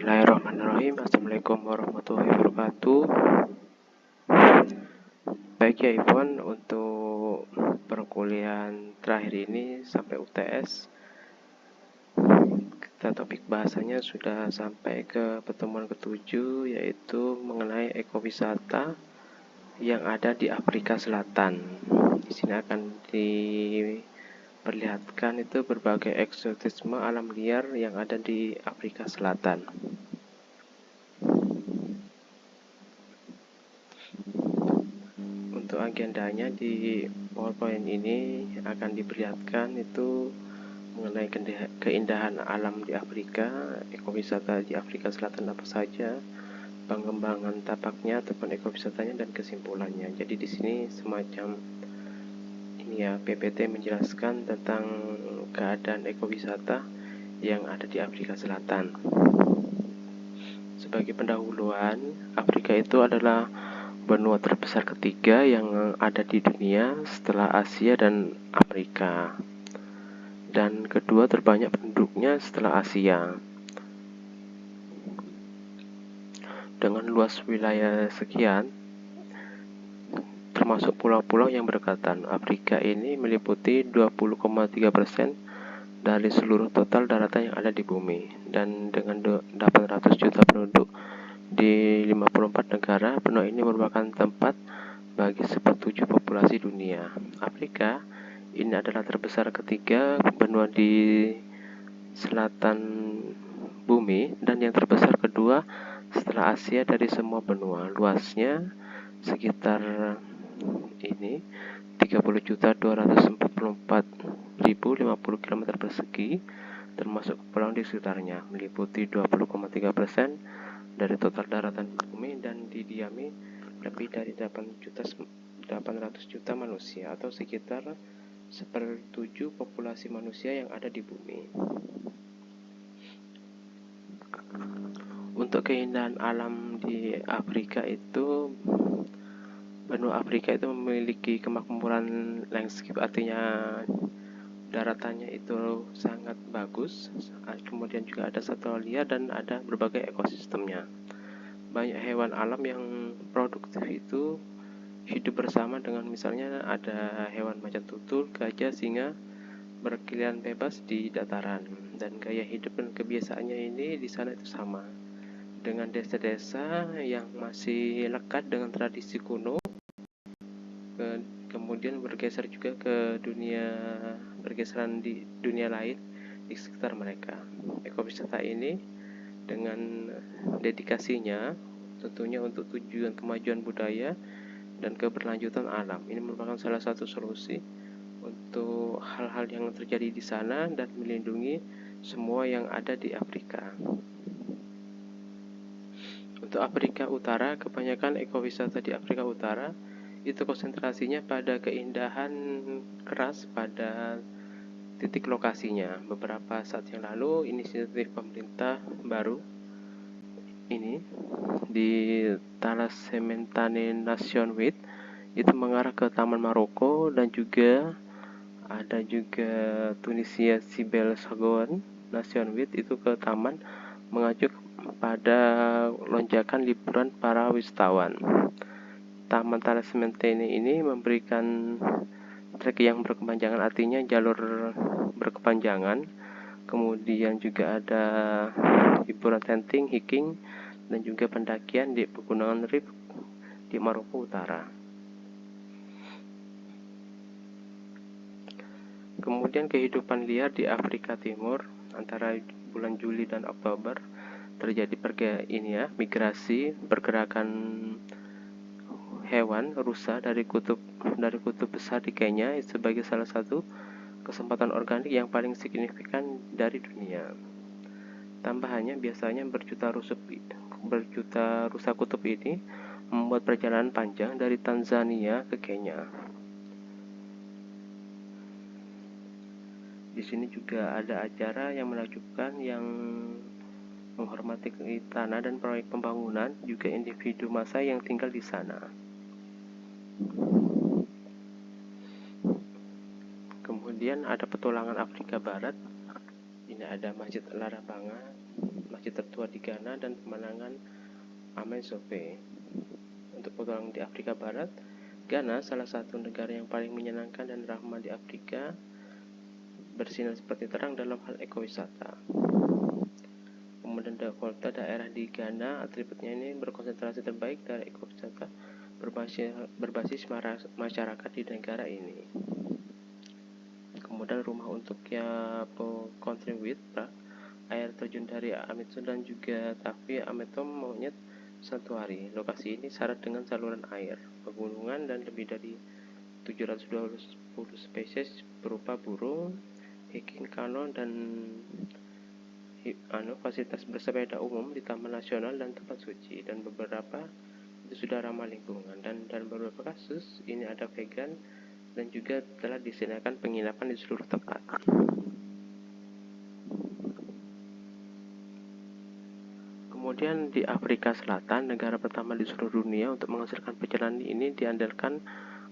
Bismillahirrahmanirrahim. Assalamualaikum warahmatullahi wabarakatuh. Baik ya Iwan, untuk perkuliahan terakhir ini sampai UTS, kita topik bahasanya sudah sampai ke pertemuan ke-7, yaitu mengenai ekowisata yang ada di Afrika Selatan. Di sini akan diperlihatkan itu berbagai eksotisme alam liar yang ada di Afrika Selatan. Untuk agendanya di PowerPoint ini akan diperlihatkan itu mengenai keindahan alam di Afrika, ekowisata di Afrika Selatan apa saja, pengembangan tapaknya ataupun ekowisatanya, dan kesimpulannya. Jadi di sini semacam ini ya, PPT menjelaskan tentang keadaan ekowisata yang ada di Afrika Selatan. Sebagai pendahuluan, Afrika itu adalah benua terbesar ketiga yang ada di dunia setelah Asia dan Amerika, dan kedua terbanyak penduduknya setelah Asia. Dengan luas wilayah sekian, termasuk pulau-pulau yang berdekatan, Afrika ini meliputi 20,3% dari seluruh total daratan yang ada di bumi. Dan dengan 800 juta penduduk di 54 negara, benua ini merupakan tempat bagi sepertujuh populasi dunia. Afrika ini adalah terbesar ketiga benua di selatan bumi dan yang terbesar kedua setelah Asia dari semua benua. Luasnya sekitar ini 30.244.050 km persegi, termasuk kepulauan di sekitarnya, meliputi 20,3% dari total daratan bumi dan didiami lebih dari 800 juta manusia, atau sekitar 1/7 populasi manusia yang ada di bumi. Untuk keindahan alam di Afrika itu, benua Afrika itu memiliki kemakmuran landscape, artinya daratannya itu sangat bagus, kemudian juga ada satwa liar dan ada berbagai ekosistemnya. Banyak hewan alam yang produktif itu hidup bersama, dengan misalnya ada hewan macan tutul, gajah, singa berkeliaran bebas di dataran, dan gaya hidup dan kebiasaannya ini di sana itu sama dengan desa-desa yang masih lekat dengan tradisi kuno, kemudian bergeser juga ke bergeseran di dunia lain di sekitar mereka. Ekowisata ini dengan dedikasinya tentunya untuk tujuan kemajuan budaya dan keberlanjutan alam, ini merupakan salah satu solusi untuk hal-hal yang terjadi di sana dan melindungi semua yang ada di Afrika. Untuk Afrika Utara, kebanyakan ekowisata di Afrika Utara itu konsentrasinya pada keindahan keras pada titik lokasinya. Beberapa saat yang lalu, inisiatif pemerintah baru ini di Thalasementane Nation Wit itu mengarah ke Taman Maroko, dan juga ada juga Tunisia Sibel Sagoon Nation Wit itu ke taman, mengacu pada lonjakan liburan para wisatawan. Taman Thalasementane ini memberikan trek yang berkepanjangan, artinya jalur berkepanjangan. Kemudian juga ada hiburan tenting, hiking, dan juga pendakian di pegunungan Rif di Maroko Utara. Kemudian kehidupan liar di Afrika Timur antara bulan Juli dan Oktober terjadi migrasi pergerakan hewan rusa dari kutub besar di Kenya sebagai salah satu kesempatan organik yang paling signifikan dari dunia. Tambahannya, biasanya berjuta rusa kutub ini membuat perjalanan panjang dari Tanzania ke Kenya. Di sini juga ada acara yang menakjubkan yang menghormati tanah dan proyek pembangunan, juga individu massa yang tinggal di sana. Kemudian ada petualangan Afrika Barat. Ini ada Masjid Larabanga, masjid tertua di Ghana, dan pemandangan Amezope. Untuk petualang di Afrika Barat, Ghana salah satu negara yang paling menyenangkan dan ramah di Afrika, bersinar seperti terang dalam hal ekowisata. Kemudian Volta, daerah di Ghana, atributnya ini berkonsentrasi terbaik dari ekowisata berbasis masyarakat di negara ini. Kemudian rumah untuk Yapo Country with air terjun dari Amazon dan juga Tavi Ametom monyet Santuari. Lokasi ini syarat dengan saluran air, pegunungan, dan lebih dari 720 spesies berupa burung, hiking kano, dan fasilitas bersepeda umum di taman nasional dan tempat suci, dan beberapa itu sudah ramah lingkungan, dan beberapa kasus ini ada vegan dan juga telah disediakan penginapan di seluruh tempat. Kemudian di Afrika Selatan, negara pertama di seluruh dunia untuk menghasilkan perjalanan ini, diandalkan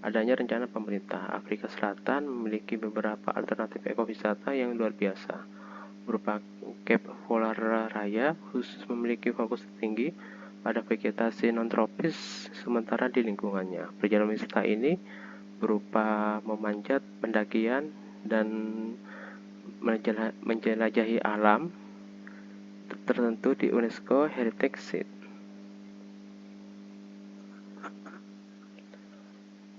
adanya rencana pemerintah. Afrika Selatan memiliki beberapa alternatif ekowisata yang luar biasa, berupa Cape Polar Raya, khusus memiliki fokus tinggi pada vegetasi non-tropis sementara di lingkungannya. Perjalanan wisata ini berupa memanjat, pendakian, dan menjelajahi alam tertentu di UNESCO Heritage Site.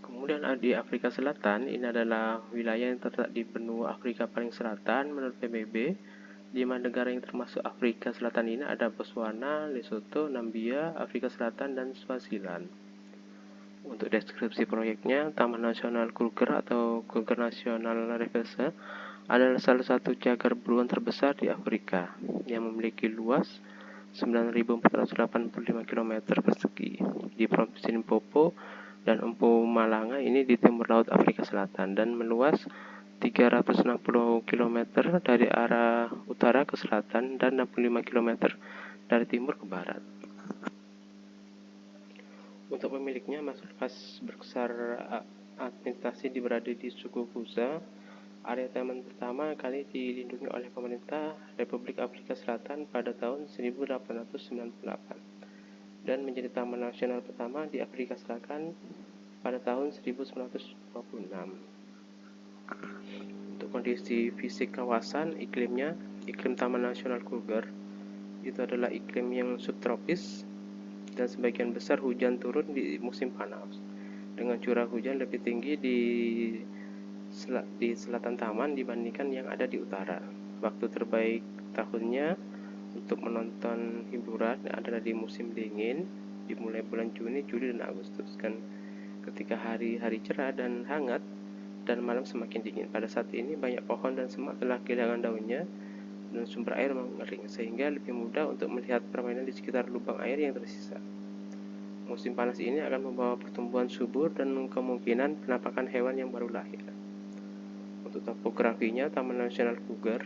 Kemudian di Afrika Selatan, ini adalah wilayah yang terletak di benua Afrika paling selatan menurut PBB. 5 negara yang termasuk Afrika Selatan ini ada Botswana, Lesotho, Nambia, Afrika Selatan, dan Swaziland. Untuk deskripsi proyeknya, Taman Nasional Kruger atau Kruger National Reserve adalah salah satu cagar beruang terbesar di Afrika yang memiliki luas 9.485 km persegi di Provinsi Limpopo dan Mpumalanga ini di timur laut Afrika Selatan, dan meluas 360 km dari arah utara ke selatan dan 65 km dari timur ke barat. Untuk pemiliknya, mayoritas besar administrasi berada di suku Kuza. Area taman pertama kali dilindungi oleh pemerintah Republik Afrika Selatan pada tahun 1898 dan menjadi taman nasional pertama di Afrika Selatan pada tahun 1926. Untuk kondisi fisik kawasan, iklim Taman Nasional Kruger itu adalah iklim yang subtropis dan sebagian besar hujan turun di musim panas, dengan curah hujan lebih tinggi di selatan taman dibandingkan yang ada di utara. Waktu terbaik tahunnya untuk menonton hiburan adalah di musim dingin, dimulai bulan Juni, Juli, dan Agustus, kan ketika hari-hari cerah dan hangat dan malam semakin dingin. Pada saat ini banyak pohon dan semak telah kehilangan daunnya dan sumber air mengering, sehingga lebih mudah untuk melihat permainan di sekitar lubang air yang tersisa. Musim panas ini akan membawa pertumbuhan subur dan kemungkinan penampakan hewan yang baru lahir. Untuk topografinya, Taman Nasional Kruger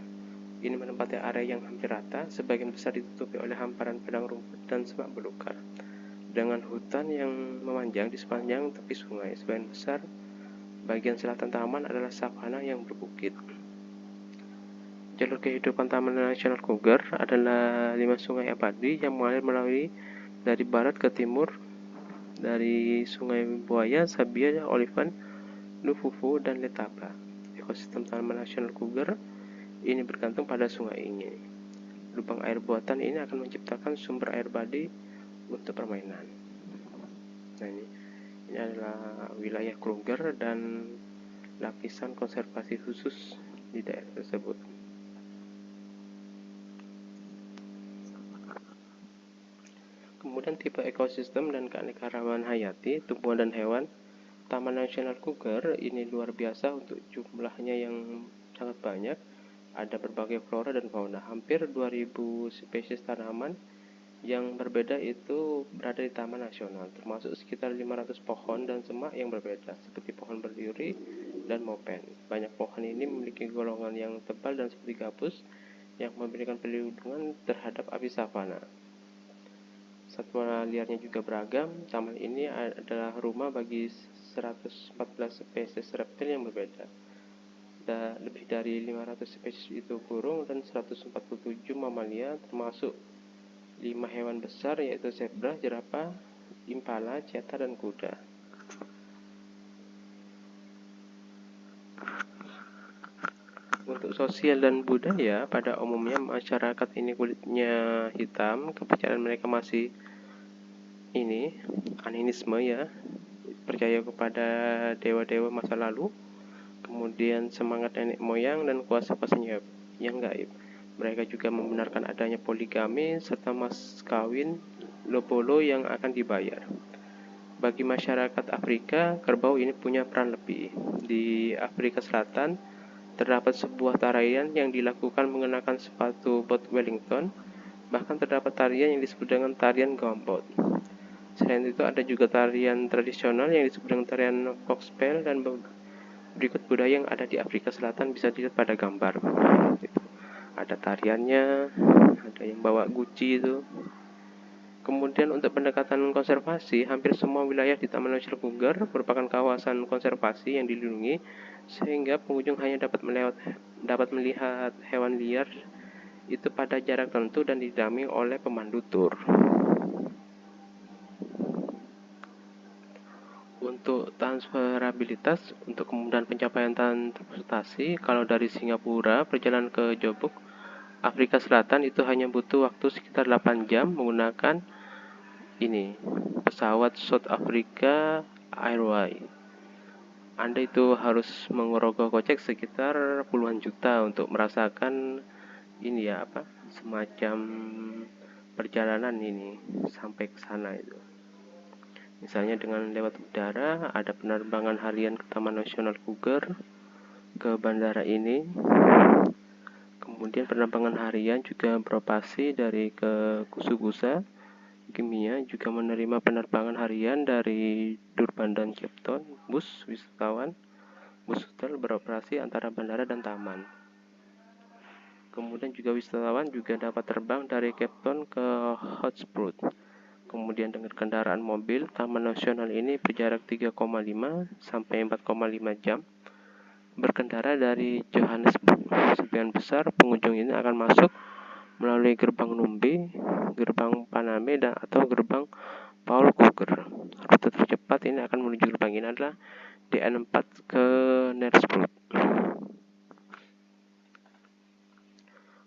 ini menempati area yang hampir rata, sebagian besar ditutupi oleh hamparan padang rumput dan semak belukar, dengan hutan yang memanjang di sepanjang tepi sungai. Sebagian besar bagian selatan taman adalah savana yang berbukit. Jalur kehidupan Taman Nasional Kruger adalah 5 sungai abadi yang mengalir melalui dari barat ke timur, dari Sungai Buaya, Sabia, Oliphant, Lufufu, dan Letaba. Ekosistem Taman Nasional Kruger ini bergantung pada sungai ini. Lubang air buatan ini akan menciptakan sumber air badi untuk permainan. Nah, ini adalah wilayah Kruger dan lapisan konservasi khusus di daerah tersebut. Kemudian tipe ekosistem dan keanekaragaman hayati, tumbuhan dan hewan. Taman Nasional Kruger ini luar biasa untuk jumlahnya yang sangat banyak. Ada berbagai flora dan fauna, hampir 2000 spesies tanaman yang berbeda itu berada di Taman Nasional, termasuk sekitar 500 pohon dan semak yang berbeda, seperti pohon berduri dan mopen. Banyak pohon ini memiliki golongan yang tebal dan seperti gabus yang memberikan perlindungan terhadap api savana. Satwa liarnya juga beragam. Taman ini adalah rumah bagi 114 spesies reptil yang berbeda. ada lebih dari 500 spesies itu burung dan 147 mamalia, termasuk 5 hewan besar yaitu zebra, jerapah, impala, cheetah, dan kuda. Untuk sosial dan budaya, pada umumnya masyarakat ini kulitnya hitam, kepercayaan mereka masih animisme ya, percaya kepada dewa-dewa masa lalu, kemudian semangat nenek moyang dan kuasa-kuasa yang gaib. Mereka juga membenarkan adanya poligami serta mas kawin lobolo yang akan dibayar. Bagi masyarakat Afrika, kerbau ini punya peran lebih. Di Afrika Selatan, terdapat sebuah tarian yang dilakukan menggunakan sepatu bot Wellington. Bahkan terdapat tarian yang disebut dengan tarian gombot. Selain itu ada juga tarian tradisional yang disebut dengan tarian foxpel, dan berikut budaya yang ada di Afrika Selatan bisa dilihat pada gambar. Ada tariannya, ada yang bawa guci itu. Kemudian untuk pendekatan konservasi, hampir semua wilayah di Taman Nasional Kruger merupakan kawasan konservasi yang dilindungi, sehingga pengunjung hanya dapat melihat hewan liar itu pada jarak tertentu dan didampingi oleh pemandu tur. Untuk transferabilitas, untuk kemudahan pencapaian transportasi, kalau dari Singapura perjalanan ke Joburg, Afrika Selatan itu hanya butuh waktu sekitar 8 jam menggunakan pesawat South Africa Airways. Anda itu harus mengerogoh kocek sekitar puluhan juta untuk merasakan semacam perjalanan ini sampai ke sana itu. Misalnya dengan lewat udara, ada penerbangan harian ke Taman Nasional Kruger, ke bandara ini. Kemudian penerbangan harian juga beroperasi dari ke Kusubusa Kimia, juga menerima penerbangan harian dari Durban dan Cape Town. Bus hotel beroperasi antara bandara dan taman. Kemudian juga wisatawan juga dapat terbang dari Cape Town ke Hoedspruit. Kemudian dengan kendaraan mobil, Taman Nasional ini berjarak 3,5 sampai 4,5 jam. Berkendara dari Johannesburg, sebagian besar pengunjung ini akan masuk melalui gerbang Numbi, gerbang Paname, atau gerbang Paul Kruger. Rute tercepat ini akan menuju gerbang ini adalah DN4 ke Nelspruit.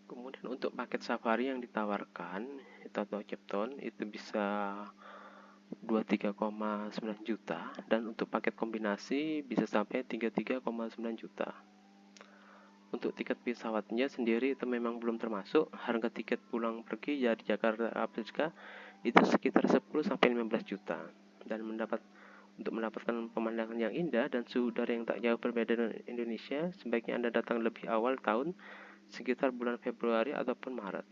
Kemudian untuk paket safari yang ditawarkan atau Cape Town itu bisa 23,9 juta, dan untuk paket kombinasi bisa sampai 33,9 juta. Untuk tiket pesawatnya sendiri itu memang belum termasuk. Harga tiket pulang pergi dari Jakarta Afrika itu sekitar 10 sampai 15 juta. Dan untuk mendapatkan pemandangan yang indah dan suhu udara yang tak jauh berbeda dengan Indonesia, sebaiknya Anda datang lebih awal tahun, sekitar bulan Februari ataupun Maret.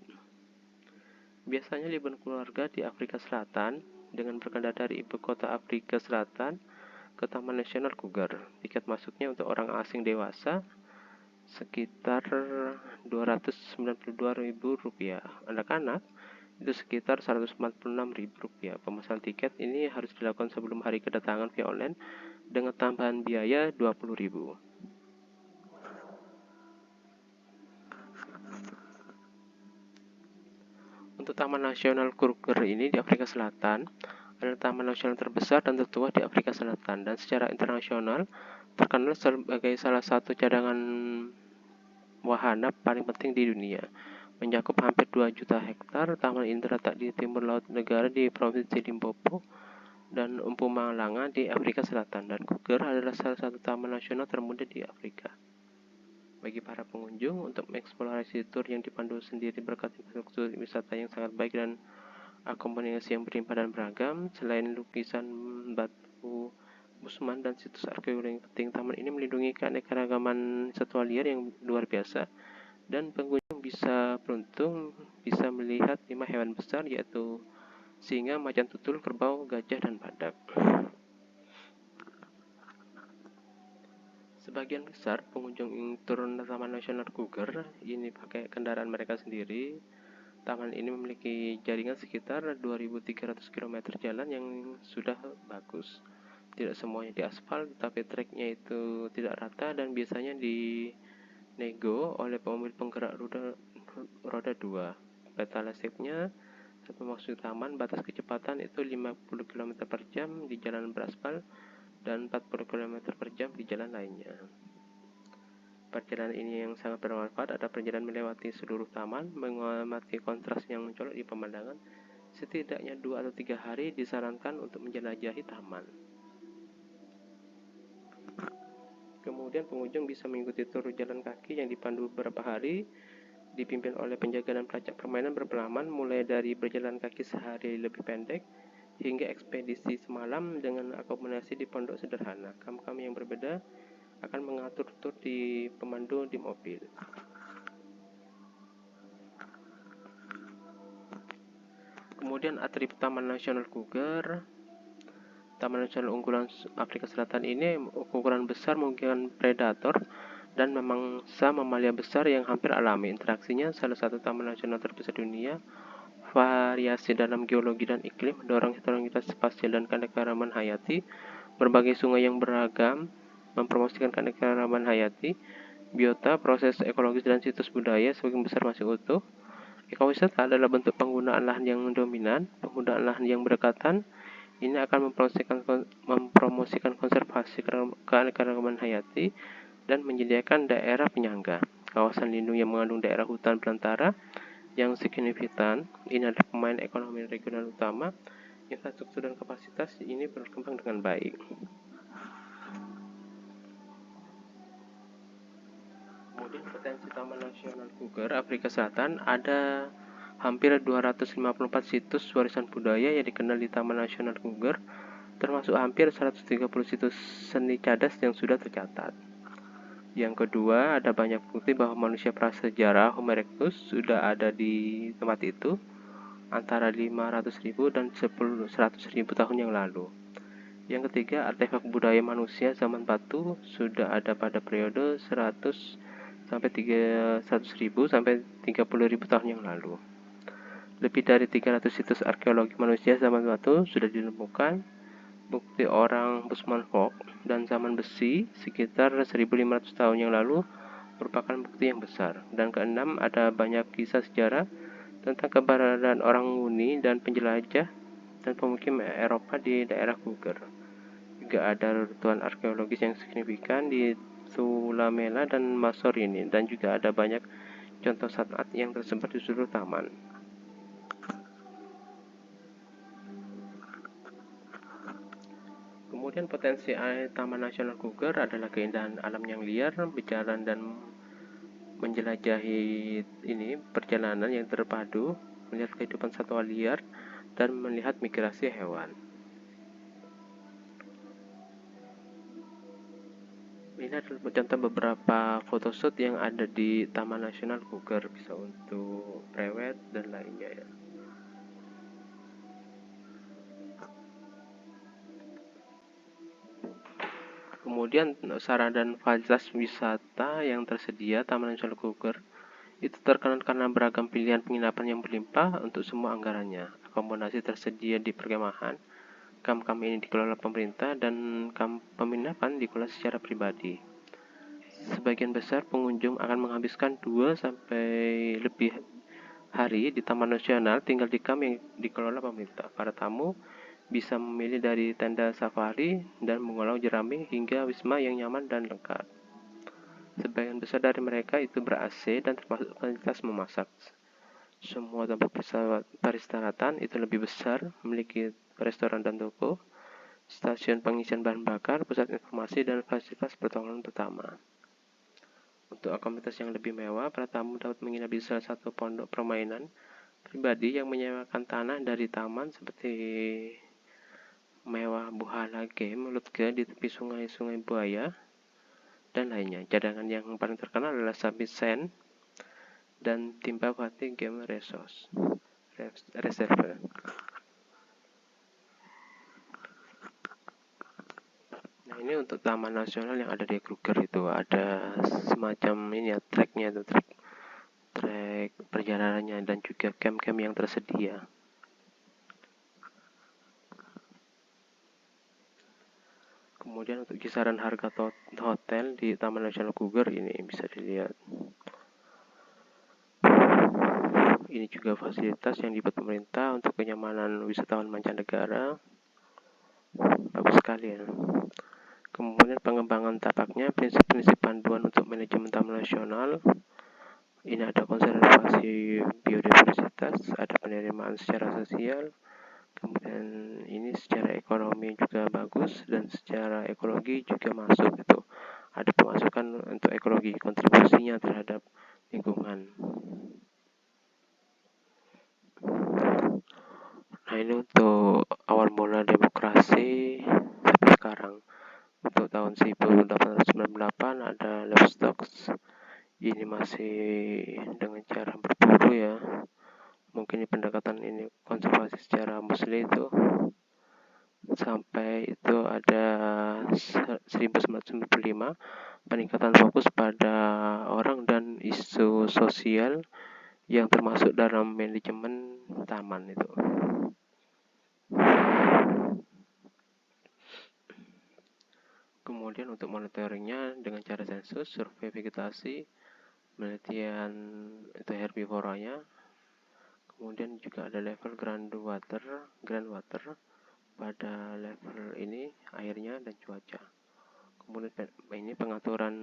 Biasanya liburan keluarga di Afrika Selatan dengan berkendara dari ibu kota Afrika Selatan ke Taman Nasional Kruger. Tiket masuknya untuk orang asing dewasa sekitar Rp292.000. Anak-anak itu sekitar Rp146.000. Pemesanan tiket ini harus dilakukan sebelum hari kedatangan via online dengan tambahan biaya Rp20.000. Untuk Taman Nasional Kruger ini di Afrika Selatan adalah taman nasional terbesar dan tertua di Afrika Selatan, dan secara internasional terkenal sebagai salah satu cadangan wahana paling penting di dunia. Mencakup hampir 2 juta hektar, taman ini terletak di timur laut negara di Provinsi Limpopo dan Mpumalanga di Afrika Selatan, dan Kruger adalah salah satu taman nasional termuda di Afrika. Bagi para pengunjung, untuk mengeksplorasi tur yang dipandu sendiri berkat infrastruktur wisata yang sangat baik dan akomodasi yang berlimpah dan beragam, selain lukisan batu Usman dan situs arkeologi yang penting, taman ini melindungi keanekaragaman satwa liar yang luar biasa, dan pengunjung bisa beruntung bisa melihat 5 hewan besar, yaitu singa, macan tutul, kerbau, gajah, dan badak. Sebagian besar pengunjung yang turun ke Taman Nasional Kruger ini pakai kendaraan mereka sendiri. Taman ini memiliki jaringan sekitar 2.300 km jalan yang sudah bagus. tidak semuanya di aspal, tetapi treknya itu tidak rata dan biasanya dinego oleh pemobil penggerak roda 2. Peta landscape-nya saat memasuki taman, batas kecepatan itu 50 km per jam di jalan beraspal dan 40 km per jam di jalan lainnya. Perjalanan ini yang sangat bermanfaat, ada perjalanan melewati seluruh taman, mengamati kontras yang mencolok di pemandangan. Setidaknya 2 atau 3 hari disarankan untuk menjelajahi taman. Kemudian pengunjung bisa mengikuti tur jalan kaki yang dipandu beberapa hari, dipimpin oleh penjaga dan pelacak permainan berpengalaman, mulai dari berjalan kaki sehari lebih pendek hingga ekspedisi semalam dengan akomodasi di pondok sederhana. Kam-kam yang berbeda akan mengatur tur di pemandu di mobil. Kemudian atribut Taman Nasional Kruger. Taman Nasional unggulan Afrika Selatan ini ukuran besar mungkin predator dan memangsa mamalia besar yang hampir alami. Interaksinya salah satu taman nasional terbesar dunia. Variasi dalam geologi dan iklim mendorong heterogenitas spasial dan keanekaragaman hayati. Berbagai sungai yang beragam mempromosikan keanekaragaman hayati. Biota, proses ekologis dan situs budaya sebagian besar masih utuh. Ekowisata adalah bentuk penggunaan lahan yang dominan. Penggunaan lahan yang berdekatan ini akan mempromosikan konservasi keanekaragaman hayati dan menyediakan daerah penyangga. Kawasan lindung yang mengandung daerah hutan belantara yang signifikan ini adalah pemain ekonomi regional utama. Infrastruktur dan kapasitas ini berkembang dengan baik. Kemudian potensi Taman Nasional Kruger Afrika Selatan, ada hampir 254 situs warisan budaya yang dikenal di Taman Nasional Kruger, termasuk hampir 130 situs seni cadas yang sudah tercatat. Yang kedua, ada banyak bukti bahwa manusia prasejarah Homo erectus sudah ada di tempat itu antara 500.000 dan 100.000 tahun yang lalu. Yang ketiga, artefak budaya manusia zaman batu sudah ada pada periode 100.000 sampai 30.000 tahun yang lalu. Lebih dari 300 situs arkeologi manusia zaman batu sudah ditemukan. Bukti orang Bushman Folk dan zaman besi sekitar 1.500 tahun yang lalu merupakan bukti yang besar. Dan keenam, ada banyak kisah sejarah tentang keberadaan orang Nguni dan penjelajah dan pemukim Eropa di daerah Kruger. Juga ada reruntuhan arkeologis yang signifikan di Tulamela dan Masorini, dan juga ada banyak contoh sanat yang tersebar di seluruh taman. Kemudian potensi Taman Nasional Kruger adalah keindahan alam yang liar, berjalan dan menjelajahi ini perjalanan yang terpadu, melihat kehidupan satwa liar dan melihat migrasi hewan. Ini adalah contoh beberapa photoshoot yang ada di Taman Nasional Kruger, bisa untuk prewed dan lainnya ya. Kemudian sarana dan fasilitas wisata yang tersedia Taman Nasional Kruger itu terkenal karena beragam pilihan penginapan yang berlimpah untuk semua anggarannya. Akomodasi tersedia di perkemahan, kamp-kamp ini dikelola pemerintah, dan kamp penginapan dikelola secara pribadi. Sebagian besar pengunjung akan menghabiskan 2 sampai lebih hari di Taman Nasional tinggal di kamp yang dikelola pemerintah. Para tamu bisa memilih dari tenda safari dan mengolah jerami hingga wisma yang nyaman dan lengkap. Sebagian besar dari mereka itu ber-AC dan termasuk fasilitas memasak. Semua tempat peristirahatan itu lebih besar, memiliki restoran dan toko, stasiun pengisian bahan bakar, pusat informasi, dan fasilitas pertolongan pertama. Untuk aktivitas yang lebih mewah, para tamu dapat menginap di salah satu pondok permainan pribadi yang menyewakan tanah dari taman, seperti Mewah Buhala Game Lutke di tepi sungai buaya dan lainnya. Cadangan yang paling terkenal adalah Sabit Sen dan Timbawati Game Reserve. Nah, ini untuk Taman Nasional yang ada di Kruger itu ada semacam ini ya, treknya itu, trek perjalanannya dan juga camp-camp yang tersedia. Kemudian untuk kisaran harga hotel di Taman Nasional Guger ini bisa dilihat. Ini juga fasilitas yang dibuat pemerintah untuk kenyamanan wisatawan mancanegara. Bagus sekali ya. Kemudian pengembangan tapaknya, prinsip-prinsip panduan untuk manajemen taman nasional. Ini ada konservasi biodiversitas, ada penerimaan secara sosial, kemudian ini secara ekonomi juga bagus, dan secara ekologi juga masuk itu. Ada pemasukan untuk ekologi, kontribusinya terhadap lingkungan. Nah, ini untuk awal mula demokrasi sampai sekarang. Untuk tahun 1898 ada Leipzig. Ini masih dengan cara berburu ya. Mungkin pendekatan ini konservasi secara musli itu. Sampai itu ada 1995 peningkatan fokus pada orang dan isu sosial yang termasuk dalam manajemen taman itu. Kemudian untuk monitoringnya dengan cara sensus, survei vegetasi, penelitian itu herbivoranya. Kemudian juga ada level groundwater pada level ini airnya dan cuaca. Kemudian ini pengaturan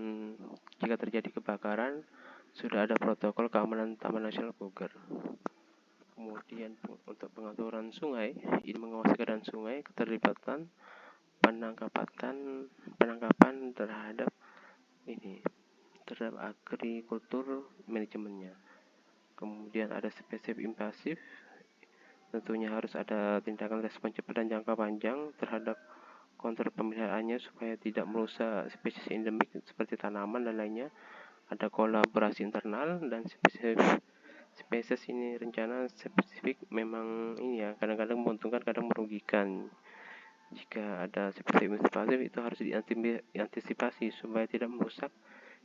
jika terjadi kebakaran, sudah ada protokol keamanan Taman Nasional Guger. Kemudian untuk pengaturan sungai, ini mengawasi keadaan sungai, keterlibatan penangkapan terhadap agrikultur manajemennya. Kemudian ada spesies invasif, tentunya harus ada tindakan respon cepat dan jangka panjang terhadap kontrol pemeliharaannya supaya tidak merusak spesies endemik seperti tanaman dan lainnya. Ada kolaborasi internal, dan spesies ini rencana spesifik memang ini ya, kadang-kadang menguntungkan, kadang merugikan. Jika ada spesies invasif itu harus diantisipasi supaya tidak merusak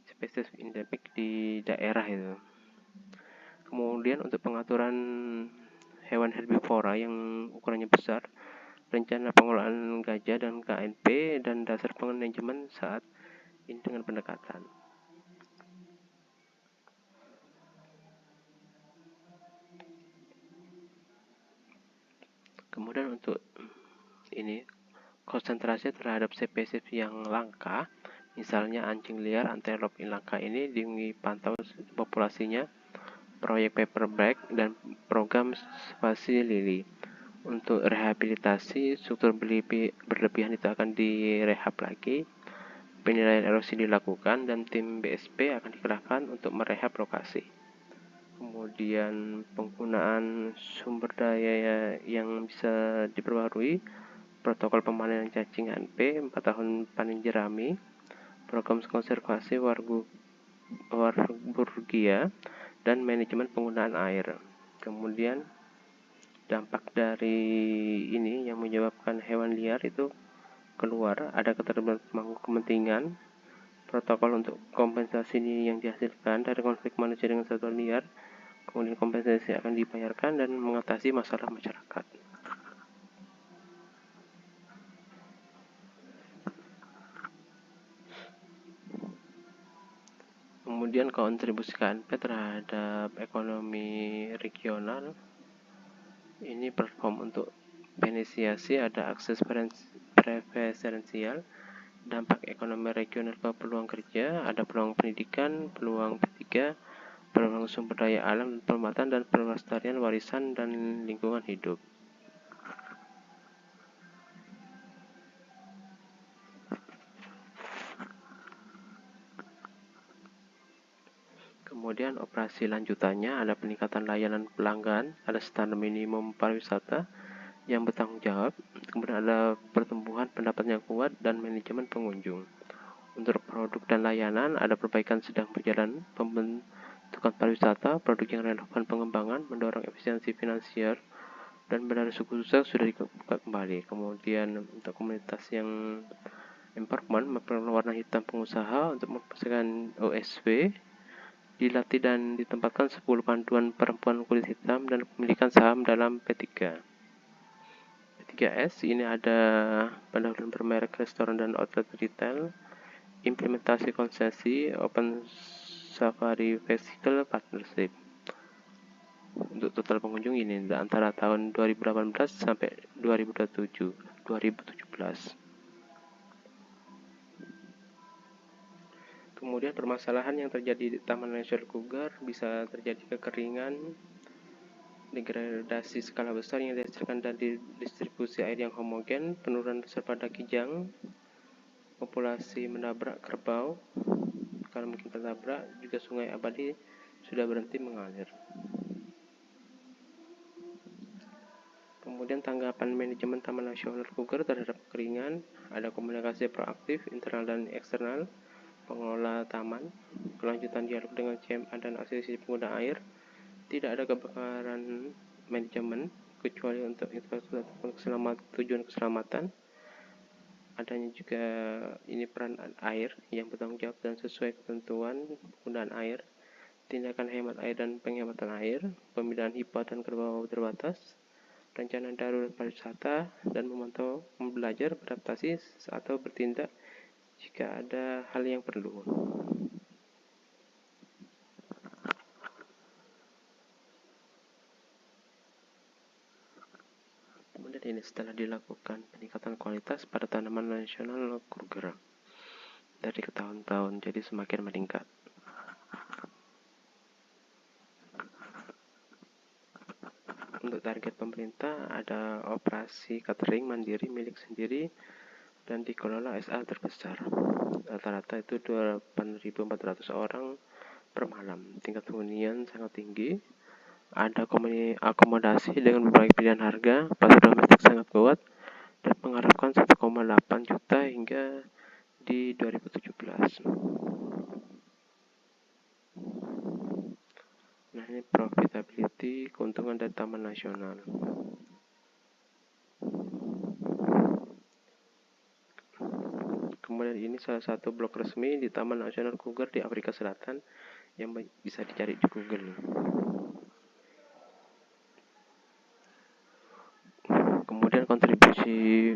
spesies endemik di daerah itu. Kemudian untuk pengaturan hewan herbivora yang ukurannya besar, rencana pengelolaan gajah dan KNP, dan dasar manajemen saat ini dengan pendekatan. Kemudian untuk ini konsentrasi terhadap spesies yang langka, misalnya anjing liar, antelop langka ini dipantau populasinya, proyek paperback dan program spasi lili. Untuk rehabilitasi struktur berlebihan itu akan direhab lagi, penilaian erosi dilakukan, dan tim BSP akan dikerahkan untuk merehab lokasi. Kemudian penggunaan sumber daya yang bisa diperbarui, protokol pemanenan cacing HNP 4 tahun panen jerami, program konservasi warburgia, dan manajemen penggunaan air. Kemudian dampak dari ini yang menyebabkan hewan liar itu keluar, ada keterlibatan pemangku kepentingan, protokol untuk kompensasi ini yang dihasilkan dari konflik manusia dengan satwa liar, kemudian kompensasi akan dibayarkan, dan mengatasi masalah masyarakat. Kemudian kontribusi KNP terhadap ekonomi regional, ini platform untuk beneficiasi, ada akses preferensial, dampak ekonomi regional ke peluang kerja, ada peluang pendidikan, peluang P3, peluang sumber daya alam dan penempatan, dan pelestarian warisan dan lingkungan hidup. Kemudian operasi lanjutannya ada peningkatan layanan pelanggan, ada standar minimum pariwisata yang bertanggung jawab, kemudian ada pertumbuhan pendapatan yang kuat dan manajemen pengunjung. Untuk produk dan layanan ada perbaikan sedang berjalan, pembentukan pariwisata, produk yang relevan, pengembangan, mendorong efisiensi finansial, dan bandara suku susah sudah dibuka kembali. Kemudian untuk komunitas yang empowerment, warna hitam pengusaha untuk mempersiapkan OSW, dilatih dan ditempatkan 10 panduan perempuan kulit hitam dan pemilikan saham dalam P3 3S ini ada pendahuluan bermerek restoran dan outlet retail, implementasi konsesi, open safari vehicle partnership. Untuk total pengunjung ini antara tahun 2018 sampai 2017. Kemudian permasalahan yang terjadi di Taman Nasional Cougar bisa terjadi kekeringan, degradasi skala besar yang dihasilkan dari distribusi air yang homogen, penurunan besar pada kijang, populasi menabrak kerbau, kalau mungkin tertabrak, juga sungai abadi sudah berhenti mengalir. Kemudian tanggapan manajemen Taman Nasional Cougar terhadap kekeringan, ada komunikasi proaktif internal dan eksternal, pengelola taman, kelanjutan dialog dengan CMA dan asosiasi pengguna air, tidak ada kebakaran manajemen kecuali untuk infrastruktur ataupun tujuan keselamatan. Adanya juga ini peran air yang bertanggung jawab dan sesuai ketentuan penggunaan air, tindakan hemat air dan penghematan air, pemilihan HIPA dan kerbau terbatas, rencana darurat pariwisata, dan memantau, belajar, beradaptasi, atau bertindak jika ada hal yang perlu. Kemudian ini setelah dilakukan peningkatan kualitas pada tanaman nasional Cougar dari ke tahun-tahun, jadi semakin meningkat. Untuk target pemerintah ada operasi catering mandiri milik sendiri dan dikelola SA terbesar. Rata-rata itu 8.400 orang per malam. Tingkat hunian sangat tinggi. Ada akomodasi dengan berbagai pilihan harga. Pasar domestik sangat kuat dan mengharapkan 1,8 juta hingga di 2017. Nah, ini profitability, keuntungan dari Taman Nasional. Kemudian ini salah satu blog resmi di Taman Nasional Cougar di Afrika Selatan yang bisa dicari di Google. Kemudian kontribusi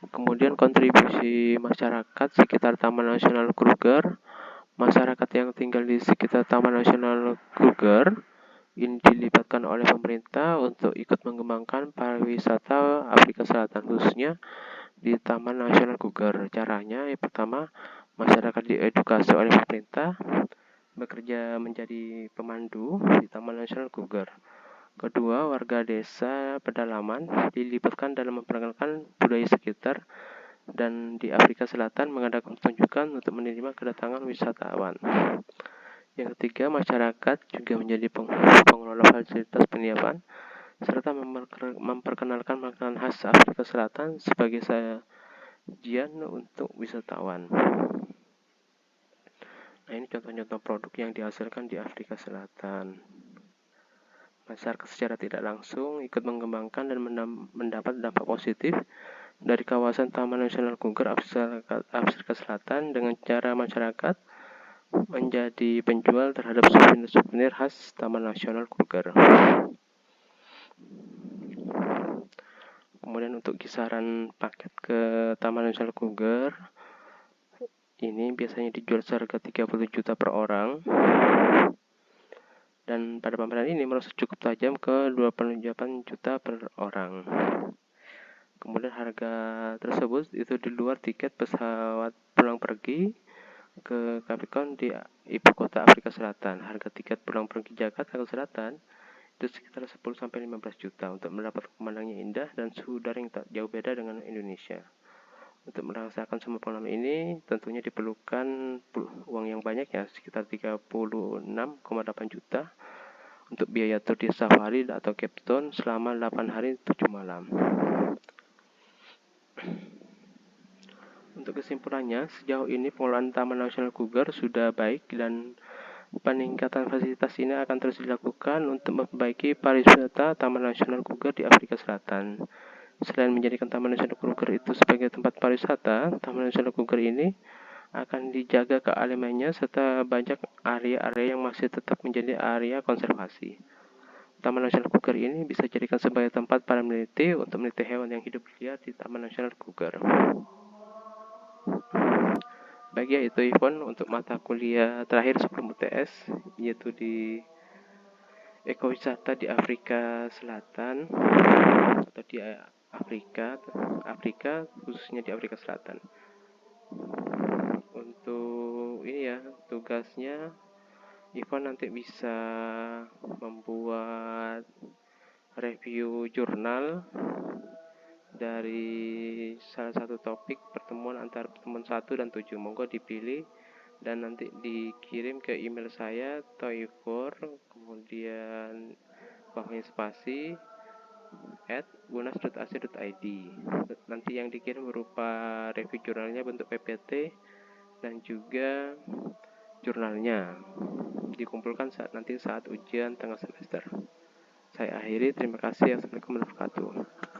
Kemudian kontribusi masyarakat sekitar Taman Nasional Cougar. Masyarakat yang tinggal di sekitar Taman Nasional Cougar ini dilibatkan oleh pemerintah untuk ikut mengembangkan pariwisata Afrika Selatan, khususnya di Taman Nasional Cougar. Caranya yang pertama, masyarakat diedukasi oleh pemerintah, bekerja menjadi pemandu di Taman Nasional Cougar. Kedua, warga desa pedalaman dilibatkan dalam memperkenalkan budaya sekitar dan di Afrika Selatan mengadakan pertunjukan untuk menerima kedatangan wisatawan. Yang ketiga, masyarakat juga menjadi pengelola fasilitas penginapan serta memperkenalkan makanan khas Afrika Selatan sebagai sajian untuk wisatawan. Nah, ini contoh-contoh produk yang dihasilkan di Afrika Selatan. Masyarakat secara tidak langsung ikut mengembangkan dan mendapat dampak positif dari kawasan Taman Nasional Cougar Afrika Selatan dengan cara masyarakat menjadi penjual terhadap souvenir khas Taman Nasional Cougar. Kemudian untuk kisaran paket ke Taman Nasional Cougar ini biasanya dijual seharga 30 juta per orang. Dan pada pameran ini merosot cukup tajam ke 28 juta per orang. Kemudian harga tersebut itu di luar tiket pesawat pulang pergi ke Capricorn di ibu kota Afrika Selatan. Harga tiket pulang pergi Jakarta ke Selatan itu sekitar 10-15 juta untuk mendapat pemandangan indah dan suhu udara yang tak jauh beda dengan Indonesia. Untuk merasakan semua pengalaman ini tentunya diperlukan uang yang banyak ya, sekitar 36,8 juta untuk biaya tur di safari atau Cape Town selama 8 hari 7 malam. Untuk kesimpulannya, sejauh ini pengelolaan Taman Nasional Cougar sudah baik dan peningkatan fasilitas ini akan terus dilakukan untuk memperbaiki pariwisata Taman Nasional Cougar di Afrika Selatan. Selain menjadikan Taman Nasional Cougar itu sebagai tempat pariwisata, Taman Nasional Cougar ini akan dijaga keanemannya serta banyak area-area yang masih tetap menjadi area konservasi. Taman Nasional Kruger ini bisa dijadikan sebagai tempat para peneliti untuk meneliti hewan yang hidup liar di Taman Nasional Kruger. Baik ya, itu Ivon untuk mata kuliah terakhir sebelum UTS, yaitu di ekowisata di Afrika Selatan atau di Afrika khususnya di Afrika Selatan. Untuk ini ya, tugasnya Ivan nanti bisa membuat review jurnal dari salah satu topik pertemuan antara pertemuan 1 dan 7. Monggo dipilih dan nanti dikirim ke email saya toifor kemudian bawahnya spasi @unas.ac.id. Nanti yang dikirim berupa review jurnalnya bentuk PPT dan juga jurnalnya dikumpulkan saat ujian tengah semester. Saya akhiri, terima kasih. Assalamualaikum warahmatullahi wabarakatuh.